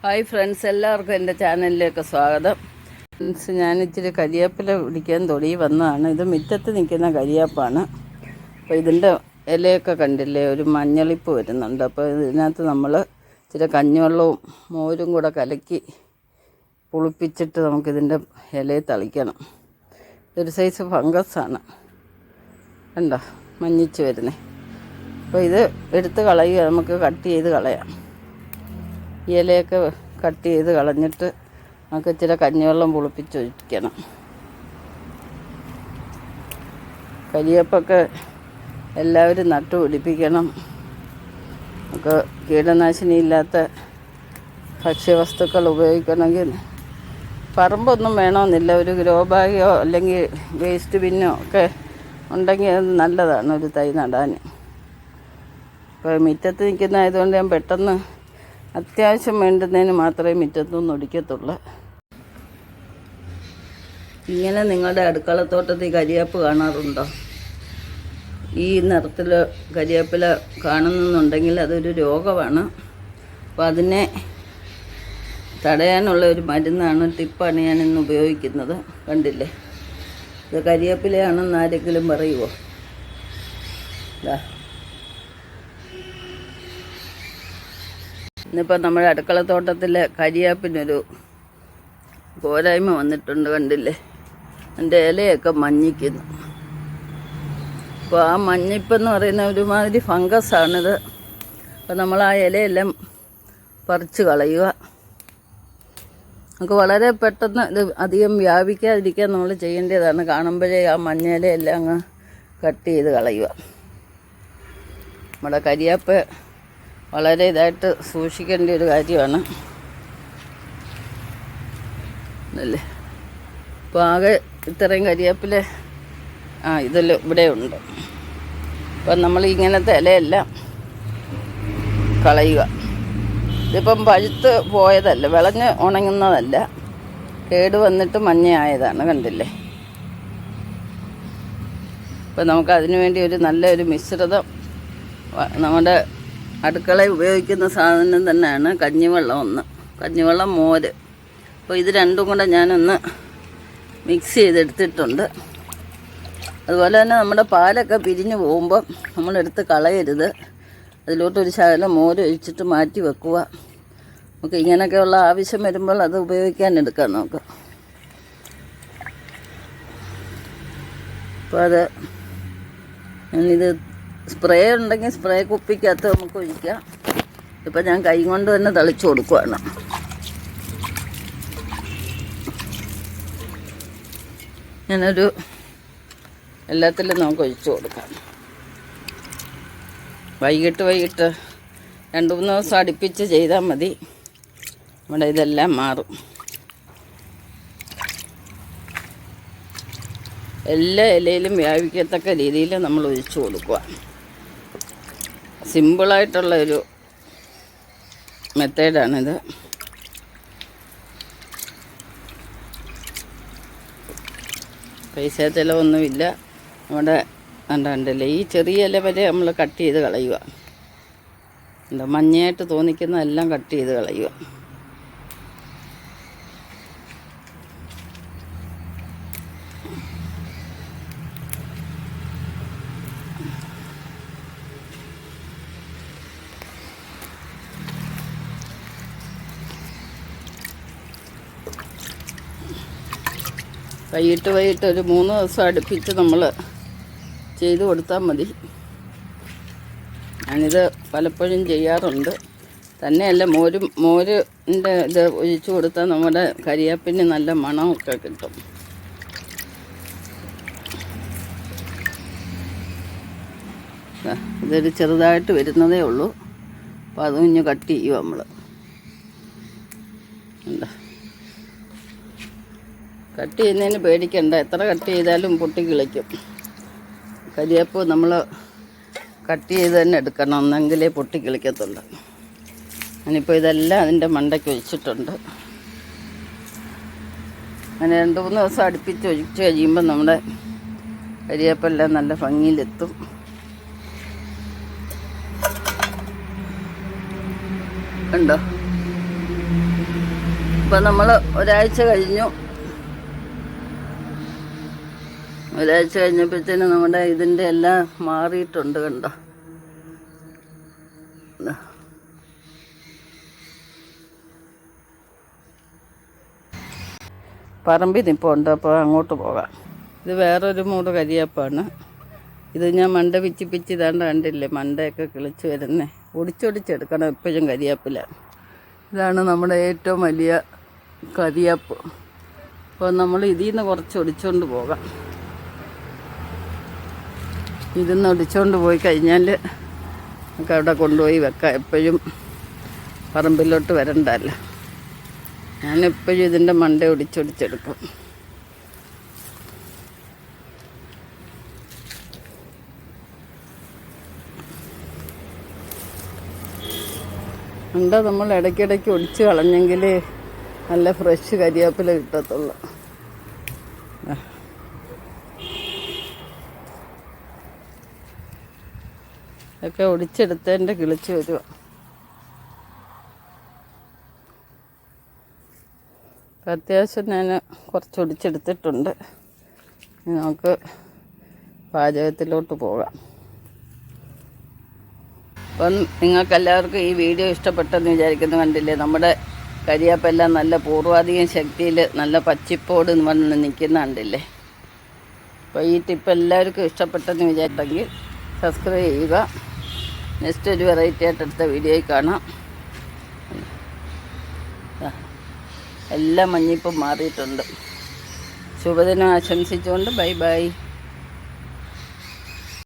Hi friends, എല്ലാവർക്കും എൻ്റെ ചാനലിലേക്ക് സ്വാഗതം. ഫ്രണ്ട്സ്, ഞാനിച്ചിരി കരിയാപ്പില പിടിക്കാൻ തൊടി വന്നതാണ്. ഇത് മുറ്റത്ത് നിൽക്കുന്ന കരിയാപ്പാണ്. അപ്പോൾ ഇതിൻ്റെ ഇലയൊക്കെ കണ്ടില്ലേ, ഒരു മഞ്ഞളിപ്പ് വരുന്നുണ്ട്. അപ്പോൾ ഇതിനകത്ത് നമ്മൾ ഇച്ചിരി കഞ്ഞിവെള്ളവും മോരും കൂടെ കലക്കി പുളിപ്പിച്ചിട്ട് നമുക്കിതിൻ്റെ ഇലയിൽ തളിക്കണം. ഇതൊരു സൈസ് ഫംഗസാണ്, കണ്ടോ മഞ്ഞിച്ച് വരുന്നത്. അപ്പോൾ ഇത് എടുത്ത് കളയുക, നമുക്ക് കട്ട് ചെയ്ത് കളയാം. ഈ ഇലയൊക്കെ കട്ട് ചെയ്ത് കളഞ്ഞിട്ട് നമുക്ക് ഇച്ചിരി കഞ്ഞിവെള്ളം പുളിപ്പിച്ചൊഴിക്കണം. കരിയേപ്പൊക്കെ എല്ലാവരും നട്ടു പിടിപ്പിക്കണം. നമുക്ക് കീടനാശിനി ഇല്ലാത്ത ഭക്ഷ്യവസ്തുക്കൾ ഉപയോഗിക്കണമെങ്കിൽ പറമ്പൊന്നും വേണമെന്നില്ല. ഒരു ഗ്രോ ബാഗോ അല്ലെങ്കിൽ വേസ്റ്റ് ബിന്നോ ഒക്കെ ഉണ്ടെങ്കിൽ അത് നല്ലതാണ് ഒരു തൈ നടാൻ. ഇപ്പോൾ മുറ്റത്ത് നിൽക്കുന്നതായതുകൊണ്ട് ഞാൻ പെട്ടെന്ന് അത്യാവശ്യം വേണ്ടുന്നതിന് മാത്രമേ മുറ്റത്തൊന്നും ഒടിക്കത്തുള്ളൂ. ഇങ്ങനെ നിങ്ങളുടെ അടുക്കളത്തോട്ടത്തിൽ കരിയാപ്പ് കാണാറുണ്ടോ? ഈ നിറത്തിൽ കരിയാപ്പില കാണുന്നുണ്ടെങ്കിൽ അതൊരു രോഗമാണ്. അപ്പോൾ അതിനെ തടയാനുള്ള ഒരു മരുന്നാണ്, ടിപ്പാണ് ഞാൻ ഇന്ന് ഉപയോഗിക്കുന്നത്. കണ്ടില്ലേ, ഇത് കരിയാപ്പിലയാണെന്ന് ആരെങ്കിലും പറയുമോ? ഇതാ, ഇന്നിപ്പോൾ നമ്മുടെ അടുക്കളത്തോട്ടത്തിൽ കരിയാപ്പിനൊരു പോരായ്മ വന്നിട്ടുണ്ട്. കണ്ടില്ലേ, എൻ്റെ ഇലയൊക്കെ മഞ്ഞിക്കുന്നു. അപ്പോൾ ആ മഞ്ഞിപ്പെന്ന് പറയുന്ന ഒരുമാതിരി ഫംഗസാണിത്. അപ്പോൾ നമ്മൾ ആ ഇലയെല്ലാം പറിച്ച് കളയുക. നമുക്ക് വളരെ പെട്ടെന്ന് ഇത് അധികം വ്യാപിക്കാതിരിക്കാൻ നമ്മൾ ചെയ്യേണ്ടതാണ്. കാണുമ്പോഴേ ആ മഞ്ഞ ഇലയെല്ലാം അങ്ങ് കട്ട് ചെയ്ത് കളയുക. നമ്മുടെ കരിയാപ്പ് വളരെ ഇതായിട്ട് സൂക്ഷിക്കേണ്ട ഒരു കാര്യമാണ് അല്ലേ. അപ്പോൾ ആകെ ഇത്രയും കരിയാപ്പില ഇതെല്ലാം ഇവിടെ ഉണ്ട്. അപ്പം നമ്മൾ ഇങ്ങനത്തെ ഇലയെല്ലാം കളയുക. ഇതിപ്പം പഴുത്ത് പോയതല്ല, വിളഞ്ഞ് ഉണങ്ങുന്നതല്ല, കേട് വന്നിട്ട് മഞ്ഞയായതാണ്. കണ്ടില്ലേ. അപ്പം നമുക്ക് അതിനു വേണ്ടി ഒരു നല്ലൊരു മിശ്രിതം, നമ്മുടെ അടുക്കളയിൽ ഉപയോഗിക്കുന്ന സാധനം തന്നെയാണ് കഞ്ഞിവെള്ളം, കഞ്ഞിവെള്ളം, മോര്. അപ്പോൾ ഇത് രണ്ടും കൂടെ ഞാനൊന്ന് മിക്സ് ചെയ്തെടുത്തിട്ടുണ്ട്. അതുപോലെ തന്നെ നമ്മുടെ പാലൊക്കെ പിരിഞ്ഞു പോകുമ്പോൾ നമ്മളെടുത്ത് കളയരുത്. അതിലോട്ടൊരു ശകലം മോര് ഒഴിച്ചിട്ട് മാറ്റി വെക്കുക. നമുക്ക് ഇങ്ങനെയൊക്കെയുള്ള ആവശ്യം വരുമ്പോൾ അത് ഉപയോഗിക്കാൻ എടുക്കാം നമുക്ക്. അപ്പോൾ അത് ഞാനിത് സ്പ്രേ ഉണ്ടെങ്കിൽ സ്പ്രേ കുപ്പിക്കകത്ത് നമുക്ക് ഒഴിക്കാം. ഇപ്പം ഞാൻ കൈ കൊണ്ട് തന്നെ തളിച്ചു കൊടുക്കുകയാണ്. ഞാനൊരു എല്ലാത്തിലും നമുക്ക് ഒഴിച്ചു കൊടുക്കാം. വൈകിട്ട് 2-3 ദിവസം അടുപ്പിച്ച് ചെയ്താൽ മതി, നമ്മുടെ ഇതെല്ലാം മാറും. എല്ലാ ഇലയിലും വ്യാപിക്കത്തക്ക രീതിയിൽ നമ്മൾ ഒഴിച്ചു കൊടുക്കുക. സിമ്പിളായിട്ടുള്ളൊരു മെത്തേഡാണിത്. പൈസ ചിലവൊന്നുമില്ല. നമ്മുടെ കണ്ടല്ലേ, ഈ ചെറിയ ഇല വരെ നമ്മൾ കട്ട് ചെയ്ത് കളയുക. എന്താ മഞ്ഞയായിട്ട് തോന്നിക്കുന്നതെല്ലാം കട്ട് ചെയ്ത് കളയുക. വൈകിട്ട് ഒരു 3 ദിവസം അടുപ്പിച്ച് നമ്മൾ ചെയ്ത് കൊടുത്താൽ മതി. ഞാനിത് പലപ്പോഴും ചെയ്യാറുണ്ട്. തന്നെയല്ല, മോരിൻ്റെ ഇത് ഒഴിച്ചു കൊടുത്താൽ നമ്മുടെ കരിയാപ്പിന് നല്ല മണമൊക്കെ കിട്ടും. ഇതൊരു ചെറുതായിട്ട് വരുന്നതേ ഉള്ളൂ. അപ്പോൾ അതും ഇനി കട്ട് ചെയ്യും നമ്മൾ. എന്താ, കട്ട് ചെയ്യുന്നതിന് പേടിക്കണ്ട, എത്ര കട്ട് ചെയ്താലും പൊട്ടി കിളിക്കും. കരിയാപ്പ് നമ്മൾ കട്ട് ചെയ്ത് തന്നെ എടുക്കണം, എന്നെങ്കിലേ പൊട്ടി കിളിക്കത്തുള്ളൂ. ഞാനിപ്പോൾ ഇതെല്ലാം അതിൻ്റെ മണ്ടയ്ക്ക് ഒഴിച്ചിട്ടുണ്ട്. അങ്ങനെ 2-3 ദിവസം അടുപ്പിച്ച് ഒഴിച്ച് കഴിയുമ്പോൾ നമ്മുടെ കരിയാപ്പെല്ലാം നല്ല ഭംഗിയിലെത്തും. കണ്ടോ, ഇപ്പം നമ്മൾ ഒരാഴ്ച കഴിഞ്ഞപ്പോഴത്തേനും നമ്മുടെ ഇതിൻ്റെ എല്ലാം മാറിയിട്ടുണ്ട് കണ്ടോ. പറമ്പിൽ നിൽപ്പുണ്ട്, അപ്പോൾ അങ്ങോട്ട് പോകാം. ഇത് വേറൊരു മൂട് കരിയാപ്പാണ്. ഇത് ഞാൻ മണ്ട പിച്ച് ഇതാണ്ട് കണ്ടില്ലേ, മണ്ടയൊക്കെ കിളിച്ച് വരുന്നേ. ഒടിച്ചൊടിച്ചെടുക്കണം എപ്പോഴും കരിയാപ്പില. ഇതാണ് നമ്മുടെ ഏറ്റവും വലിയ കരിയാപ്പ്. അപ്പോൾ നമ്മൾ ഇതിൽ നിന്ന് കുറച്ച് ഒടിച്ചുകൊണ്ട് പോകാം. ഇതിന്ന് ഒടിച്ചുകൊണ്ട് പോയി കഴിഞ്ഞാൽ നമുക്ക് അവിടെ കൊണ്ടുപോയി വെക്കാം. എപ്പോഴും പറമ്പിലോട്ട് വരണ്ടല്ലോ. ഞാനെപ്പോഴും ഇതിൻ്റെ മണ്ട ഒടിച്ചൊടിച്ചെടുക്കും. മണ്ട നമ്മൾ ഇടയ്ക്കിടയ്ക്ക് ഒടിച്ച് കളഞ്ഞെങ്കിൽ നല്ല ഫ്രഷ് കരിവേപ്പില കിട്ടത്തുള്ളൂ. ഇതൊക്കെ ഒടിച്ചെടുത്തതിൻ്റെ കിളിച്ച് വരുക. അത്യാവശ്യം ഞാൻ കുറച്ച് ഒടിച്ചെടുത്തിട്ടുണ്ട്. നമുക്ക് പാചകത്തിലോട്ട് പോകാം. അപ്പം നിങ്ങൾക്കെല്ലാവർക്കും ഈ വീഡിയോ ഇഷ്ടപ്പെട്ടെന്ന് വിചാരിക്കുന്നു. കണ്ടില്ലേ, നമ്മുടെ കരിയാപ്പെല്ലാം നല്ല പൂർവാധികം ശക്തിയിൽ നല്ല പച്ചിപ്പോട് വന്ന് നിൽക്കുന്ന കണ്ടില്ലേ. അപ്പോൾ ഈ ടിപ്പ് എല്ലാവർക്കും ഇഷ്ടപ്പെട്ടെന്ന് വിചാരിച്ചെങ്കിൽ സബ്സ്ക്രൈബ് ചെയ്യുക. നെക്സ്റ്റ് ഒരു വെറൈറ്റി ആയിട്ട് അടുത്ത വീഡിയോയിൽ കാണാം. എല്ലാം മഞ്ഞിപ്പം മാറിയിട്ടുണ്ട്. ശുഭദിനം ആശംസിച്ചുകൊണ്ട് ബൈ ബൈ.